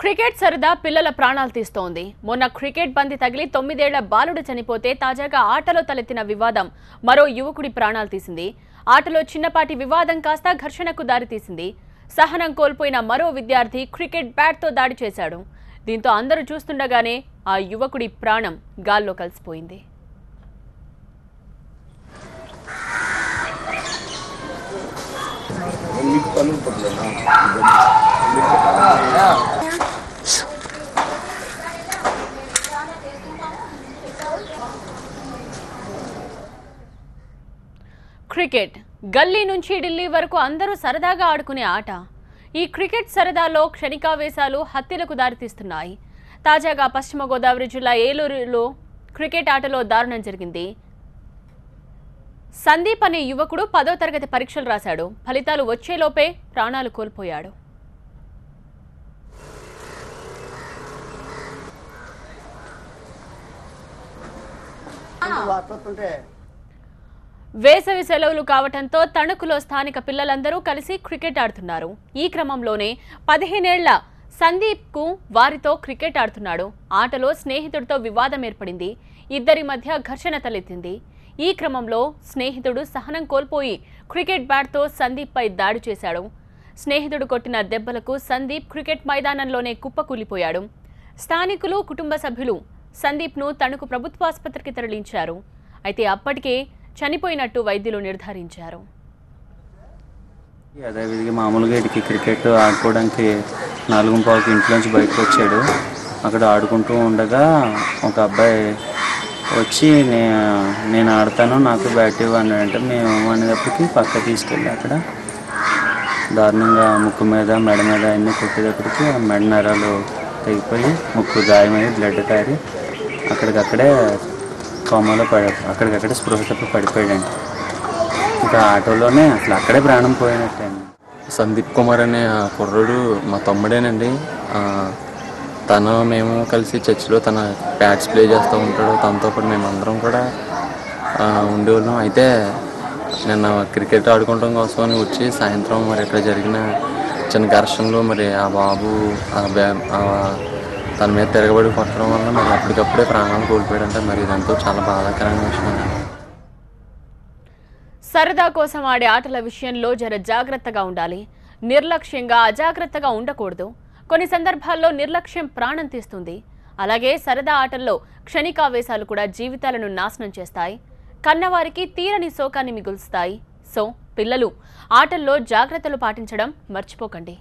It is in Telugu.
క్రికెట్ సరదా పిల్లల ప్రాణాలు తీస్తోంది. మొన్న క్రికెట్ బంతి తగిలి 9 ఏళ్ల బాలుడు చనిపోతే తాజాగా ఆటలో తలెత్తిన వివాదం మరో యువకుడి ప్రాణాలు తీసింది. ఆటలో చిన్నపాటి వివాదం కాస్త ఘర్షణకు దారితీసింది. సహనం కోల్పోయిన మరో విద్యార్థి క్రికెట్ బ్యాట్తో దాడి చేశాడు. దీంతో అందరూ చూస్తుండగానే ఆ యువకుడి ప్రాణం గాల్లో కలిసిపోయింది. క్రికెట్ గల్లీ నుంచి ఢిల్లీ వరకు అందరూ సరదాగా ఆడుకునే ఆట. ఈ క్రికెట్ సరదాలో క్షణికావేశాలు హత్యలకు దారితీస్తున్నాయి. తాజాగా పశ్చిమ గోదావరి జిల్లా ఏలూరులో క్రికెట్ ఆటలో దారుణం జరిగింది. సందీప్ అనే యువకుడు 10వ తరగతి పరీక్షలు రాశాడు. ఫలితాలు వచ్చేలోపే ప్రాణాలు కోల్పోయాడు. వేసవి సెలవులు కావడంతో తణుకులో స్థానిక పిల్లలందరూ కలిసి క్రికెట్ ఆడుతున్నారు. ఈ క్రమంలోనే 15 ఏళ్ల సందీప్ కు వారితో క్రికెట్ ఆడుతున్నాడు. ఆటలో స్నేహితుడితో వివాదం ఏర్పడింది. ఇద్దరి మధ్య ఘర్షణ తలెత్తింది. ఈ క్రమంలో స్నేహితుడు సహనం కోల్పోయి క్రికెట్ బ్యాట్తో సందీప్ పై దాడి చేశాడు. స్నేహితుడు కొట్టిన దెబ్బలకు సందీప్ క్రికెట్ మైదానంలోనే కుప్పకూలిపోయాడు. స్థానికులు, కుటుంబ సభ్యులు సందీప్ను తణుకు ప్రభుత్వాసుపత్రికి తరలించారు. అయితే అప్పటికే చనిపోయినట్టు వైద్యులు నిర్ధారించారు. అదేవిధంగా మామూలుగా ఇటుకి క్రికెట్ ఆడుకోవడానికి 4:15 ఇంట్లోంచి బయటకు వచ్చాడు. అక్కడ ఆడుకుంటూ ఉండగా ఒక అబ్బాయి వచ్చి నేను ఆడతాను, నాకు బ్యాట్ ఇవ్వని అంటే మేము అనేటప్పటికి పక్క తీసుకెళ్ళి అక్కడ దారుణంగా ముక్కు మీద, మెడ మీద అన్నీ కొట్టేటప్పటికి ఆ మెడ నరాలు తెగిపోయి ముక్కు గాయమై బ్లడ్ కారి అక్కడికక్కడే కోమాలో అక్కడికక్కడే స్పృహ తప్పి పడిపోయాడండి. ఇంకా ఆటోలోనే అసలు అక్కడే ప్రాణం పోయినట్టండి. సందీప్ కుమార్ అనే కుర్రుడు మా తమ్ముడేనండి. మేము కలిసి చర్చిలో తన బ్యాట్స్ ప్లే చేస్తూ ఉంటాడు. తనతో పాటు మేమందరం కూడా ఉండేవాళ్ళం. అయితే నిన్న క్రికెట్ ఆడుకోవడం కోసం అని వచ్చి సాయంత్రం మరి ఇక్కడ జరిగిన చిన్న ఘర్షణలో మరి ఆ బాబు తన మీద తిరగబడి కొట్టడం వల్ల మరి అప్పటికప్పుడే ప్రాణాలు కోల్పోయాడంటే మరి ఇదంతా చాలా బాధాకరమైన విషయం. సరదా కోసం ఆడే ఆటల విషయంలో జాగ్రత్తగా ఉండాలి. నిర్లక్ష్యంగా, అజాగ్రత్తగా ఉండకూడదు. కొన్ని సందర్భాల్లో నిర్లక్ష్యం ప్రాణం తీస్తుంది. అలాగే సరదా ఆటల్లో క్షణికావేశాలు కూడా జీవితాలను నాశనం చేస్తాయి. కన్నవారికి తీరని శోకాన్ని మిగులుస్తాయి. సో పిల్లలు ఆటల్లో జాగ్రత్తలు పాటించడం మర్చిపోకండి.